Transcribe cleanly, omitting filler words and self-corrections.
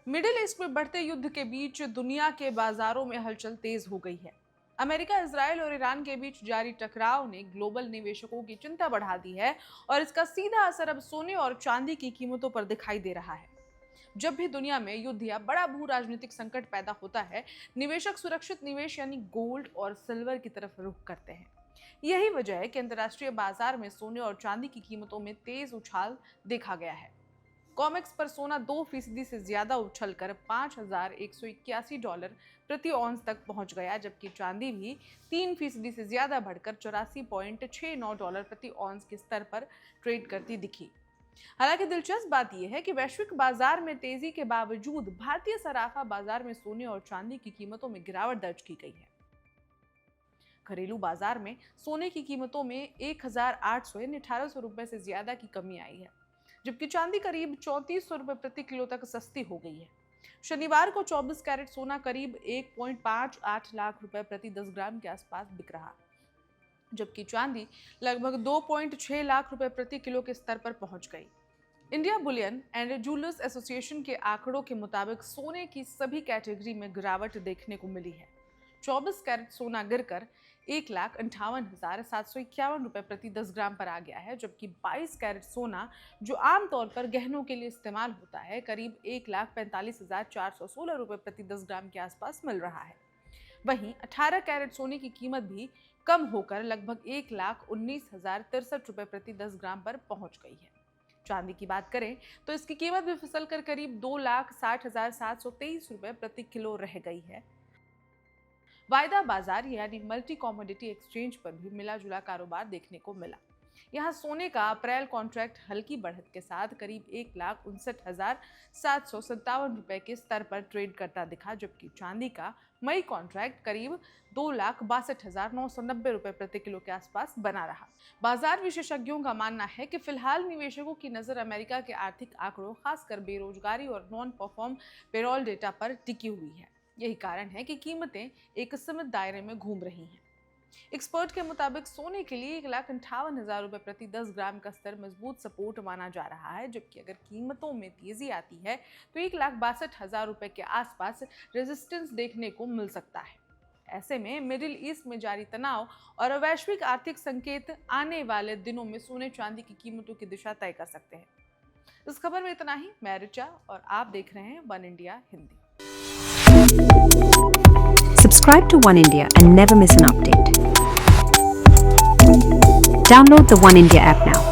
Middle east में बढ़ते युद्ध के बीच दुनिया के बाजारों में हलचल तेज हो गई है। अमेरिका, इजराइल और ईरान के बीच जारी टकराव ने ग्लोबल निवेशकों की चिंता बढ़ा दी है और इसका सीधा असर अब सोने और चांदी की कीमतों पर दिखाई दे रहा है। जब भी दुनिया में युद्ध या बड़ा भू राजनीतिक संकट पैदा होता है, निवेशक सुरक्षित निवेश यानी गोल्ड और सिल्वर की तरफ रुख करते हैं। यही वजह है कि अंतर्राष्ट्रीय बाजार में सोने और चांदी की कीमतों में तेज उछाल देखा गया है। कॉमेक्स पर सोना 2% से ज्यादा उछलकर $5,181 प्रति औंस तक पहुंच गया, जबकि चांदी भी 3% से ज्यादा बढ़कर $84.69 प्रति औंस के स्तर पर ट्रेड करती दिखी। हालांकि दिलचस्प बात यह है कि वैश्विक बाजार में तेजी के बावजूद भारतीय सराफा बाजार में सोने और चांदी की कीमतों में गिरावट दर्ज की गई है। घरेलू बाजार में सोने की कीमतों में 1,800 यानी 1,800 रुपए से ज्यादा की कमी आई है, जबकि चांदी करीब 3,400 रुपए प्रति किलो तक सस्ती हो गई है। शनिवार को 24 कैरेट सोना करीब 1.58 लाख रुपए प्रति 10 ग्राम के आसपास बिक रहा, जबकि चांदी लगभग 2.6 लाख रुपए प्रति किलो के स्तर पर पहुंच गई। India Boolean and jewellers association के आंकड़ों के मुताबिक सोने की सभी कैटेगरी में गिरावट देखने को मिली है। 24 कैरेट सोना गिरकर 1,58,751 रुपए प्रति 10 ग्राम पर आ गया है, जबकि 22 कैरेट सोना, जो आमतौर पर गहनों के लिए इस्तेमाल होता है, करीब 1,45,416 रुपए प्रति 10 ग्राम के आसपास मिल रहा है। वहीं 18 कैरेट सोने की कीमत भी कम होकर लगभग 1,19,063 रुपए प्रति 10 ग्राम पर पहुंच गई है। चांदी की बात करें तो इसकी कीमत भी फिसलकर करीब 2,60,723 रुपए प्रति किलो रह गई है। वायदा बाजार यानी मल्टी कॉमोडिटी एक्सचेंज पर भी मिला जुला कारोबार देखने को मिला। यहां सोने का अप्रैल कॉन्ट्रैक्ट हल्की बढ़त के साथ करीब 1,59,757 रुपए के स्तर पर ट्रेड करता दिखा, जबकि चांदी का मई कॉन्ट्रैक्ट करीब 2,62,990 रुपए प्रति किलो के आसपास बना रहा। बाजार विशेषज्ञों का मानना है कि फिलहाल निवेशकों की नजर अमेरिका के आर्थिक आंकड़ों, खासकर बेरोजगारी और नॉन परफॉर्म पेरोल डेटा पर टिकी हुई है। यही कारण है कि कीमतें एक सीमित दायरे में घूम रही हैं। एक्सपर्ट के मुताबिक सोने के लिए 1,58,000 रुपए प्रति 10 ग्राम का स्तर मजबूत सपोर्ट माना जा रहा है, जबकि अगर कीमतों में तेजी आती है तो 1,62,000 रुपए के आसपास रेजिस्टेंस देखने को मिल सकता है। ऐसे में मिडिल ईस्ट में जारी तनाव और वैश्विक आर्थिक संकेत आने वाले दिनों में सोने चांदी की कीमतों की दिशा तय कर सकते हैं। इस खबर में इतना ही। मैं ऋचा और आप देख रहे हैं one India Hindi. Subscribe to One India and never miss an update. Download the One India app now.